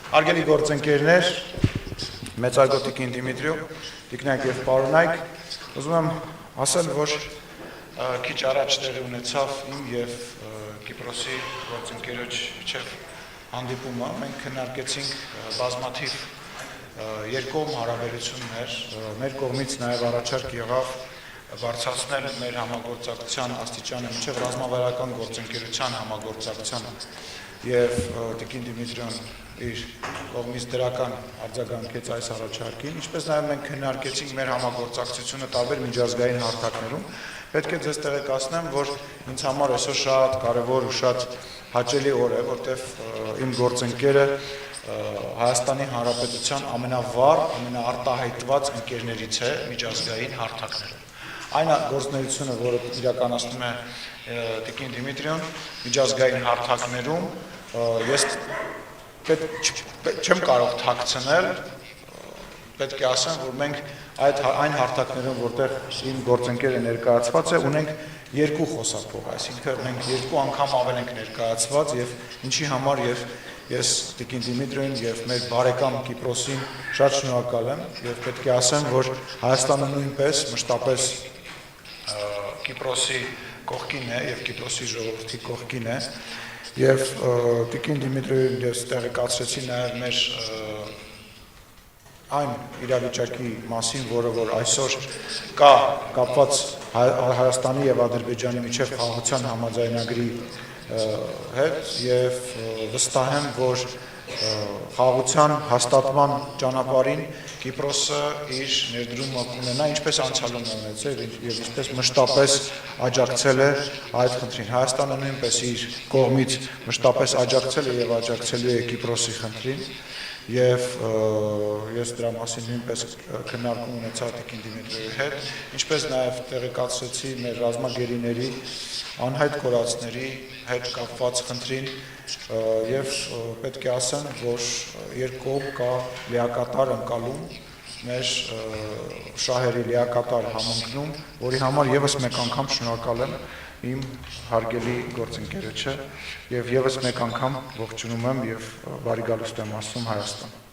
Արգելի գործընկերներ, մեծարգո Տիկին Դիմիտրիո, տիկնայք և պարոնայք, ուզում եմ ասել, որ քիչ առաջ տեղի ունեցավ իմ և Կիպրոսի գործընկերոջ միջև հանդիպումը, մենք քննարկեցինք բազմաթիվ երկկողմ հարաբերություններ, մեր կողմից նաև առաջարկ եղավ բարձրացնել մեր համագործակցության աստիճանը մինչև ռազմավարական գործընկերության համագործակցության և Տիկին Դիմիտրիոն իր կողմից դրական արձագանքեց այս առաջարկին, ինչպես նաև մենք քննարկեցինք մեր համագործակցությունը տարբեր միջազգային հարթակներում, պետք է ձեզ տեղեկացնեմ, որ ինձ համար այսօր շատ կարևոր ու շատ հաճելի օր է, որտեղ իմ գործընկերը Հայաստանի Հանրապետության ամենավառ, ամենաարտահայտված ընկերներից է միջազգային հարթակներում։ Այն գործունեությունը, որը իրականացնում է Տիկին Դիմիտրիոն միջազգային հարթակներում, ես չեմ կարող թաքցնել, պետք է ասեմ, որ մենք այն հարթակներում, որտեղ իմ գործընկերը ներկայացված է, ունենք երկու խոսափող, այսինքն մենք երկու անգամ ավել ենք ներկայացված և ինչի համար և ես Տիկին Դիմիտրիոն և մեր բարեկամ Կիպրոսին շատ շնորհակալ եմ և պետք է ասեմ, որ Հայաստանը նույնպես մշտապես Կիպրոսի կողքին է և Կիպրոսի ժողովրդի կողքին է և Տիկին Դիմիտրիոն ես տեղեկացրեցի նաև մեր այն իրավիճակի մասին, որը որ այսօր կա կապված Հայաստանի և Ադրբեջանի միջև խաղաղության համաձայնագրի հետ և վստահ եմ, որ խաղաղության հաստատման ճանապարհին Կիպրոսը իր ներդրումը կունենա, ինչպես անցյալում է ունեցել և ինչպես մշտապես աջակցել է այդ խնդրին։ Հայաստանը նույնպես իր կողմից մշտապես աջակցել է և աջակցելու է Կիպրոսի խնդրին և ես դրա մասին նույնպես քննարկում ունեցա Տիկին Դիմիտրիոյի հետ, ինչպես նաև տեղեկացրեցի մեր ռազմագերիների, անհայտ կորածների հետ կապված խնդրին և պետք է ասեմ, որ երկկողմ կա լիակատար ընկալում մեր շահերի լիակատար համընկնում, որի համար ևս մեկ անգամ շնորհակալ եմ իմ հարգելի գործընկերոջը և ևս մեկ անգամ ողջունում եմ և բարի գալուստ եմ ասում Հայաստան։